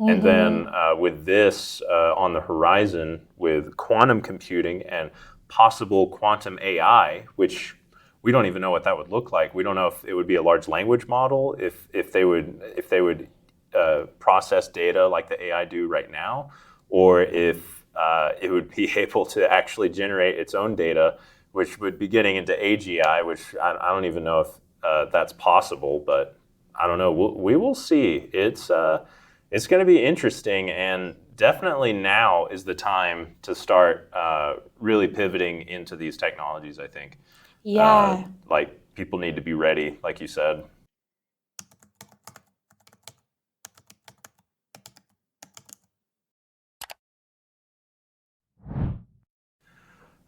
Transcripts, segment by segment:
And then with this on the horizon with quantum computing and possible quantum AI, which we don't even know what that would look like. We don't know if it would be a large language model, if they would process data like the AI do right now, or if it would be able to actually generate its own data, which would be getting into AGI, which I don't even know if that's possible, but I don't know. We will see. It's going to be interesting, and definitely now is the time to start really pivoting into these technologies, I think. Yeah. Like, people need to be ready, like you said.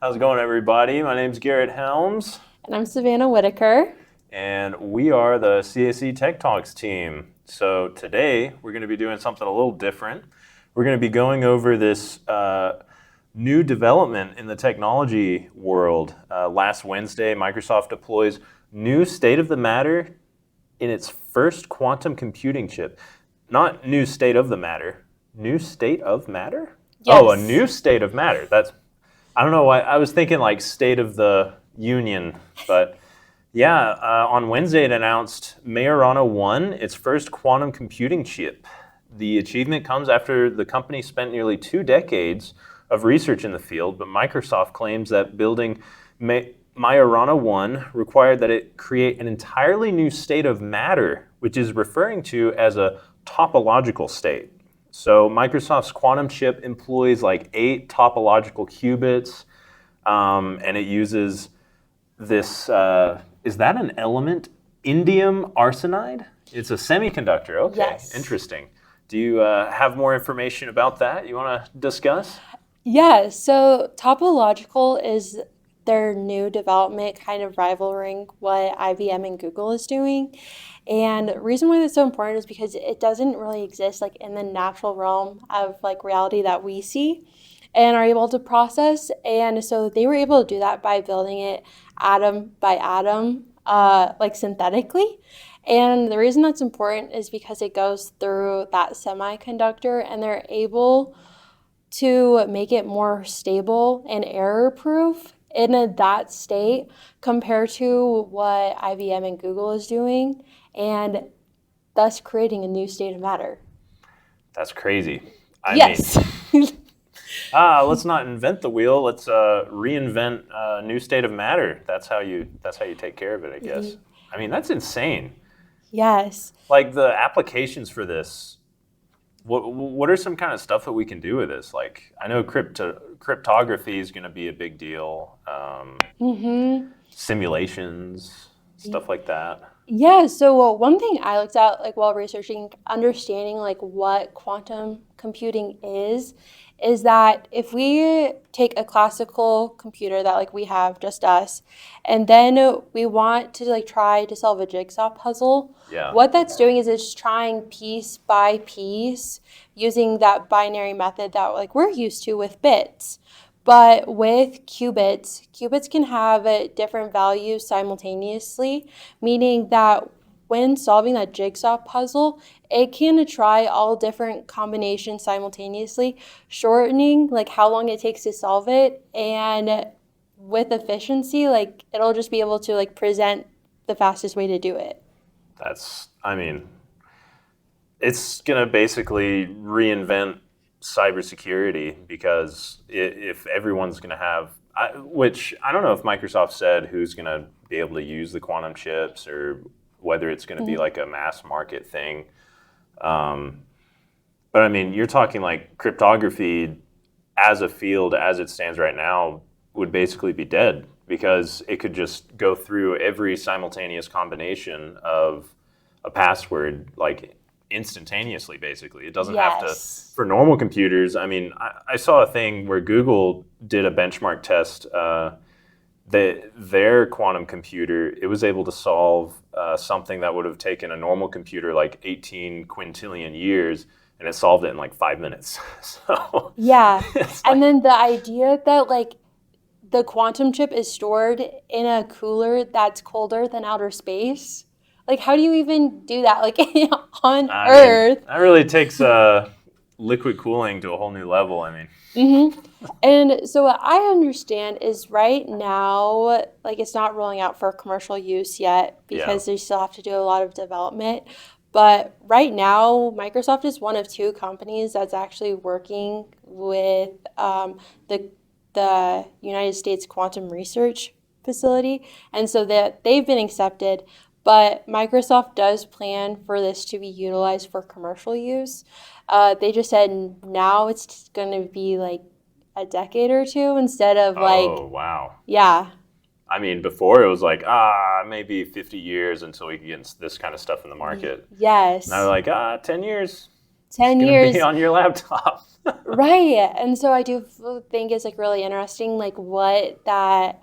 How's it going, everybody? My name's Garrett Helms. And I'm Savannah Whitaker. And we are the CAC Tech Talks team. So today, we're going to be doing something a little different. We're going to be going over this new development in the technology world. Last Wednesday, Microsoft deploys new state-of-the-matter in its first quantum computing chip. Not new state of the matter. New state of matter? Yes. Oh, a new state of matter. I don't know why. I was thinking like State of the Union, but yeah, on Wednesday it announced Majorana 1, its first quantum computing chip. The achievement comes after the company spent nearly 2 decades of research in the field, but Microsoft claims that building Majorana 1 required that it create an entirely new state of matter, which is referring to as a topological state. So Microsoft's quantum chip employs like 8 topological qubits, and it uses this, is that an element? Indium arsenide? It's a semiconductor, okay, Yes. Interesting. Do you have more information about that you want to discuss? Yeah, so Topological is their new development, kind of rivaling what IBM and Google is doing. And the reason why that's so important is because it doesn't really exist like in the natural realm of like reality that we see and are able to process. And so they were able to do that by building it atom by atom, like synthetically. And the reason that's important is because it goes through that semiconductor and they're able to make it more stable and error proof in that state compared to what IBM and Google is doing, and thus creating a new state of matter. That's crazy. Yes. Let's not invent the wheel. Let's reinvent a new state of matter. That's how you take care of it, I guess. I mean, that's insane. Yes. Like the applications for this. What are some kind of stuff that we can do with this? Like, I know cryptography is going to be a big deal. Simulations, stuff like that. Yeah, so one thing I looked at like while researching, understanding like what quantum computing is that if we take a classical computer that like we have, just us, and then we want to like try to solve a jigsaw puzzle, what that's doing is it's trying piece by piece using that binary method that like we're used to with bits. But with qubits can have different values simultaneously, meaning that when solving that jigsaw puzzle, it can try all different combinations simultaneously, shortening like how long it takes to solve it, and with efficiency, like it'll just be able to like present the fastest way to do it. It's gonna basically reinvent cybersecurity, because if everyone's going to have, which I don't know if Microsoft said who's going to be able to use the quantum chips or whether it's going to be like a mass market thing. But I mean, you're talking like cryptography as a field as it stands right now would basically be dead, because it could just go through every simultaneous combination of a password like instantaneously, basically. It doesn't have to, for normal computers. I mean, I saw a thing where Google did a benchmark test. Their quantum computer, it was able to solve something that would have taken a normal computer like 18 quintillion years, and it solved it in like 5 minutes. So yeah, and then the idea that like the quantum chip is stored in a cooler that's colder than outer space. Like, how do you even do that? Like on Earth? That really takes liquid cooling to a whole new level. I mean, And so what I understand is right now, like it's not rolling out for commercial use yet because they still have to do a lot of development. But right now, Microsoft is one of two companies that's actually working with the United States Quantum Research Facility, and so that they've been accepted. But Microsoft does plan for this to be utilized for commercial use. They just said now it's going to be like a decade or two instead of like, oh wow. yeah, I mean, before it was like, maybe 50 years until we can get this kind of stuff in the market. yes, Now they're like, 10 years. 10 It's gonna years. be on your laptop. Right. And so I do think it's like really interesting, like what that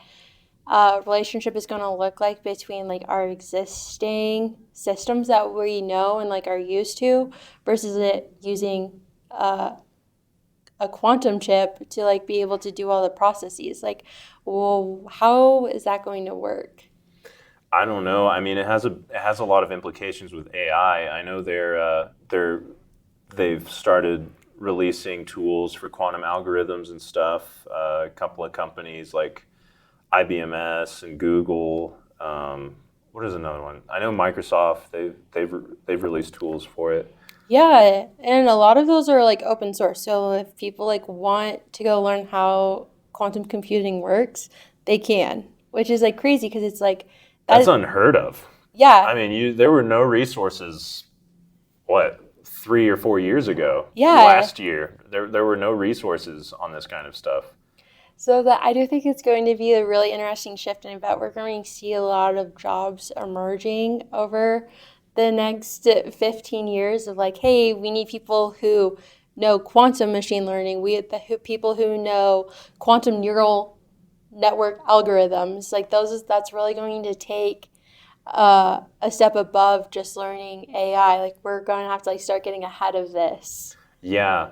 relationship is going to look like between like our existing systems that we know and like are used to versus it using a quantum chip to like be able to do all the processes. Like, well, how is that going to work? I don't know. I mean, it has a lot of implications with AI. I know they've started releasing tools for quantum algorithms and stuff. A couple of companies like IBMS and Google. What is another one? I know Microsoft. They've released tools for it. Yeah, and a lot of those are like open source. So if people like want to go learn how quantum computing works, they can, which is like crazy because it's like That's unheard of. yeah, I mean, there were no resources. What, 3 or 4 years ago? Yeah. Last year, there were no resources on this kind of stuff. so that I do think it's going to be a really interesting shift, and I bet we're going to see a lot of jobs emerging over the next 15 years of like, hey, we need people who know quantum machine learning. People who know quantum neural network algorithms. Like that's really going to take a step above just learning AI. Like we're going to have to like start getting ahead of this. Yeah.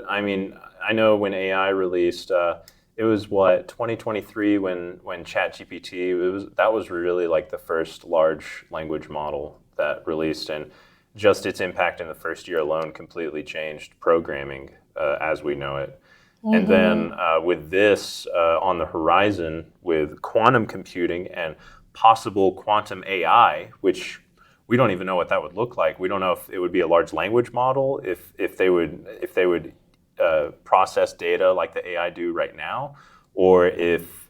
I mean, I know when AI released, it was 2023 when ChatGPT. That was really like the first large language model that released, and just its impact in the first year alone completely changed programming as we know it. And then with this on the horizon, with quantum computing and possible quantum AI, which we don't even know what that would look like. We don't know if it would be a large language model, if they would process data like the AI do right now, or if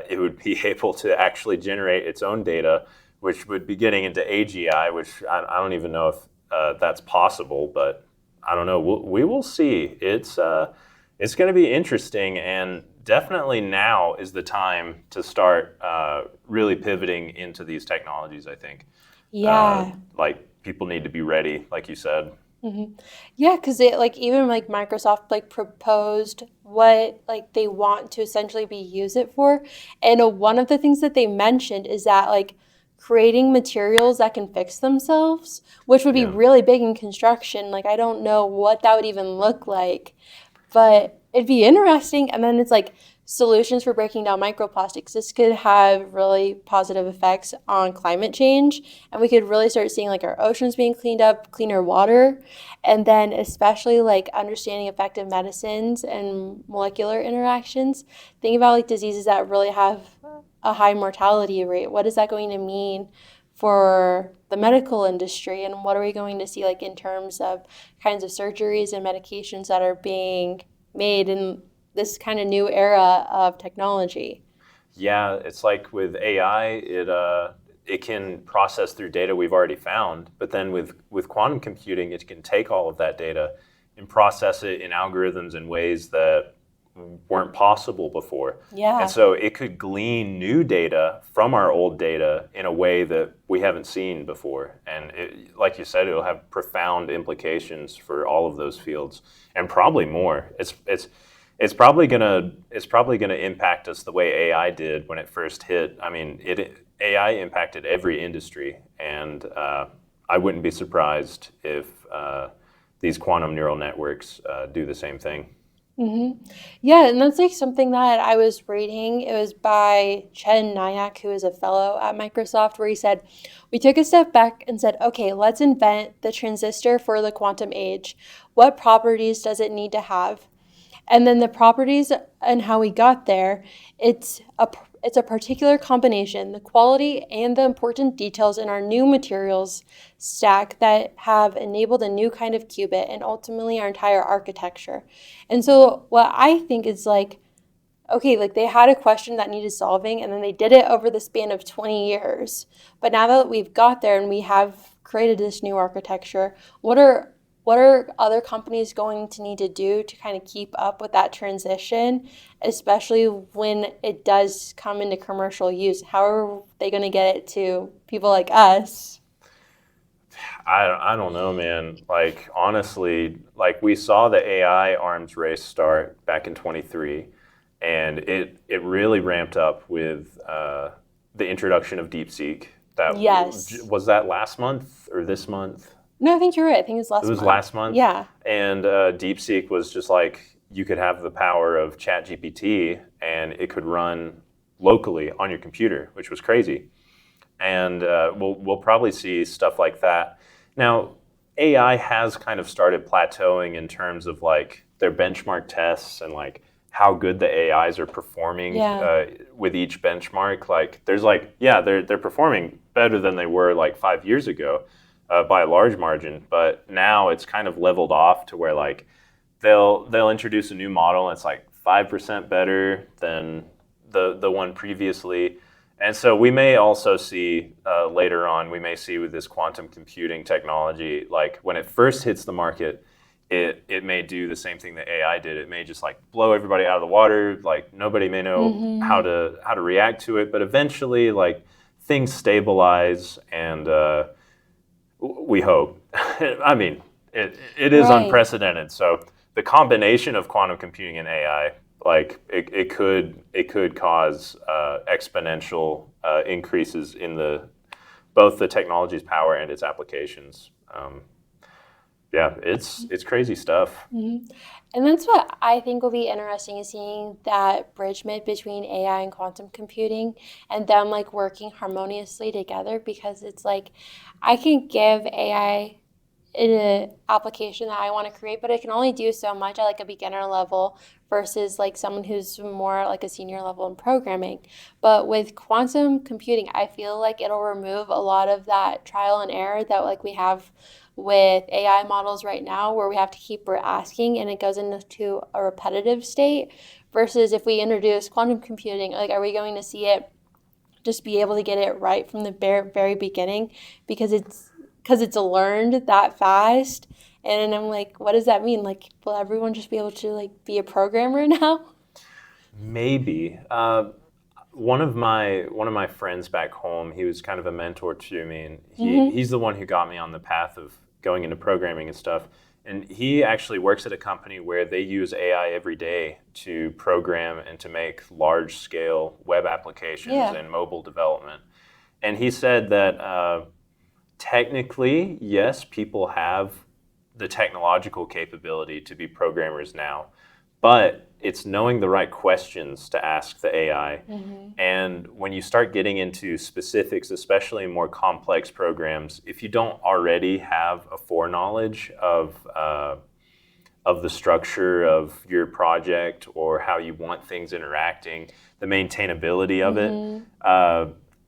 it would be able to actually generate its own data, which would be getting into AGI, which I don't even know if that's possible, but I don't know. We will see. It's going to be interesting, and definitely now is the time to start really pivoting into these technologies, I think. Yeah. Like people need to be ready, like you said. Yeah, because it like even like Microsoft like proposed what like they want to essentially be use it for, and one of the things that they mentioned is that like creating materials that can fix themselves, which would be Yeah. really big in construction. Like I don't know what that would even look like, but it'd be interesting. And then it's like solutions for breaking down microplastics. This could have really positive effects on climate change, and we could really start seeing like our oceans being cleaned up, cleaner water, and then especially like understanding effective medicines and molecular interactions. Think about like diseases that really have a high mortality rate. What is that going to mean for the medical industry, and what are we going to see like in terms of kinds of surgeries and medications that are being made in this kind of new era of technology? Yeah, it's like with AI, it can process through data we've already found, but then with quantum computing, it can take all of that data and process it in algorithms in ways that weren't possible before. Yeah. And so it could glean new data from our old data in a way that we haven't seen before. And like you said, it'll have profound implications for all of those fields, and probably more. It's probably gonna impact us the way AI did when it first hit. I mean, AI impacted every industry, and I wouldn't be surprised if these quantum neural networks do the same thing. Yeah, and that's like something that I was reading. It was by Chen Nyack, who is a fellow at Microsoft, where he said, we took a step back and said, okay, let's invent the transistor for the quantum age. What properties does it need to have? And then the properties and how we got there, it's a particular combination, the quality and the important details in our new materials stack that have enabled a new kind of qubit and ultimately our entire architecture. And so what I think is like, okay, like they had a question that needed solving and then they did it over the span of 20 years. But now that we've got there and we have created this new architecture, what are other companies going to need to do to kind of keep up with that transition, especially when it does come into commercial use? How are they going to get it to people like us? I don't know, man. Like, honestly, like we saw the AI arms race start back in 23, and it really ramped up with the introduction of DeepSeek. Yes. Was that last month or this month? No, I think you're right. I think it's last It was month. last month. Yeah. And DeepSeek was just like you could have the power of ChatGPT and it could run locally on your computer, which was crazy. And we'll probably see stuff like that. Now, AI has kind of started plateauing in terms of like their benchmark tests and like how good the AIs are performing Yeah. with each benchmark. Like there's like, yeah, they're performing better than they were like 5 years ago by a large margin. But now it's kind of leveled off to where like they'll introduce a new model and it's like 5% better than the one previously. And so we may also see later on, we may see with this quantum computing technology, like when it first hits the market, it may do the same thing that AI did. It may just like blow everybody out of the water. Like nobody may know how to react to it. But eventually, like things stabilize, and we hope. I mean, it is Right. unprecedented. So the combination of quantum computing and AI, like it could cause exponential increases in both the technology's power and its applications. Yeah, it's crazy stuff. And that's what I think will be interesting is seeing that bridgement between AI and quantum computing and them like working harmoniously together because it's like I can give AI an application that I want to create, but it can only do so much at like a beginner level versus like someone who's more like a senior level in programming. But with quantum computing, I feel like it'll remove a lot of that trial and error that like we have with AI models right now where we have to keep asking and it goes into a repetitive state versus if we introduce quantum computing, like are we going to see it just be able to get it right from the very beginning because it's learned that fast. And I'm like, what does that mean? Like, will everyone just be able to like be a programmer now? Maybe. One of my friends back home, he was kind of a mentor to me, and he's the one who got me on the path of going into programming and stuff. And he actually works at a company where they use AI every day to program and to make large-scale web applications Yeah. and mobile development. And he said that technically, yes, people have the technological capability to be programmers now, but it's knowing the right questions to ask the AI. And when you start getting into specifics, especially in more complex programs, if you don't already have a foreknowledge of the structure of your project or how you want things interacting, the maintainability of it,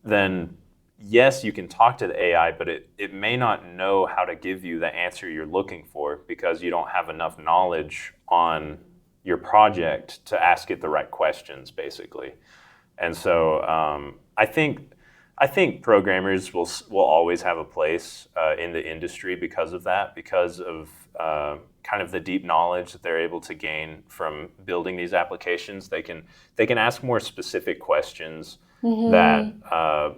then yes, you can talk to the AI, but it may not know how to give you the answer you're looking for because you don't have enough knowledge on your project to ask it the right questions, basically. And so I think programmers will always have a place in the industry because of that, because of kind of the deep knowledge that they're able to gain from building these applications. They can ask more specific questions that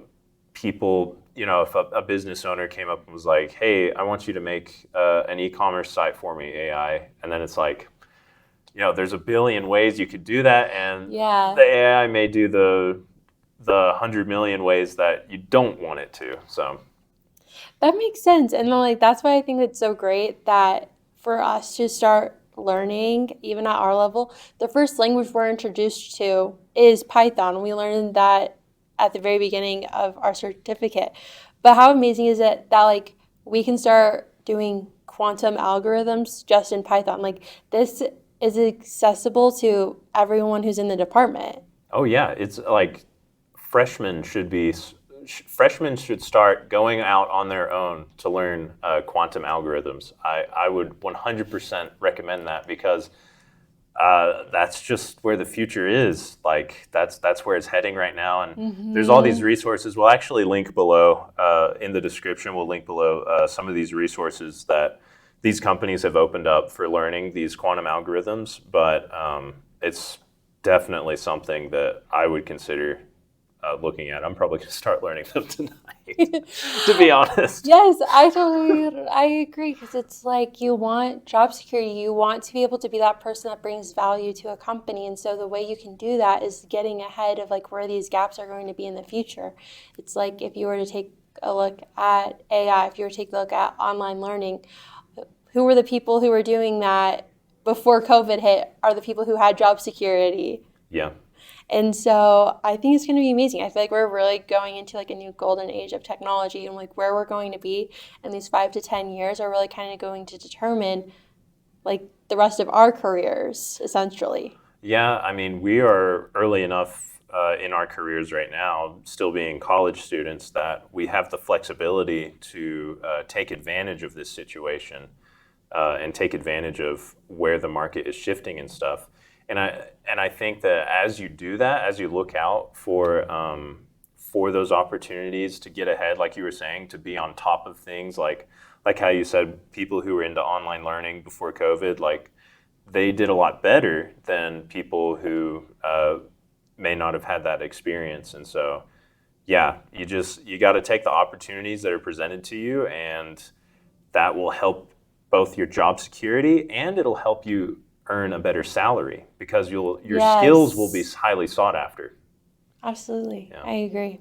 people, if a business owner came up and was like, "Hey, I want you to make an e-commerce site for me, AI," and then it's like, there's a billion ways you could do that, and Yeah. the AI may do the 100 million ways that you don't want it to. So That makes sense. And like that's why I think it's so great that for us to start learning, even at our level, the first language we're introduced to is Python. We learned that at the very beginning of our certificate. But how amazing is it that like we can start doing quantum algorithms just in Python? Like this is accessible to everyone who's in the department. Oh yeah, it's like freshmen should start going out on their own to learn quantum algorithms. I would 100% recommend that because that's just where the future is. Like that's where it's heading right now. And there's all these resources. We'll actually link below in the description. We'll link below some of these resources that these companies have opened up for learning these quantum algorithms. But it's definitely something that I would consider looking at. I'm probably going to start learning them tonight, to be honest. Yes, I agree, because it's like you want job security, you want to be able to be that person that brings value to a company, and so the way you can do that is getting ahead of like where these gaps are going to be in the future. It's like if you were to take a look at AI, if you were to take a look at online learning, who were the people who were doing that before COVID hit are the people who had job security. Yeah. And so I think it's going to be amazing. I feel like we're really going into like a new golden age of technology, and like where we're going to be in these 5 to 10 years are really kind of going to determine like the rest of our careers, essentially. Yeah, I mean, we are early enough in our careers right now, still being college students, that we have the flexibility to take advantage of this situation and take advantage of where the market is shifting and stuff. And I think that as you do that, as you look out for those opportunities to get ahead, like you were saying, to be on top of things, like how you said, people who were into online learning before COVID, like they did a lot better than people who may not have had that experience. And so, yeah, you got to take the opportunities that are presented to you, and that will help both your job security and it'll help you earn a better salary because your skills will be highly sought after. Absolutely. Yeah. I agree.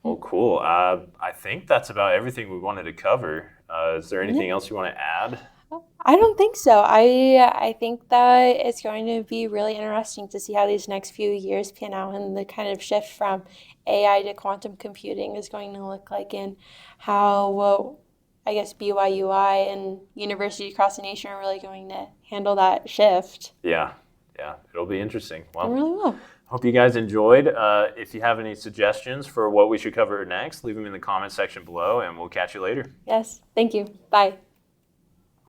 Well, cool. I think that's about everything we wanted to cover. Is there anything else you want to add? I don't think so. I think that it's going to be really interesting to see how these next few years pan out, and the kind of shift from AI to quantum computing is going to look like, and how I guess BYU-I and universities across the nation are really going to handle that shift. Yeah, it'll be interesting. Well, it really will. Hope you guys enjoyed. If you have any suggestions for what we should cover next, leave them in the comment section below, and we'll catch you later. Yes, thank you. Bye.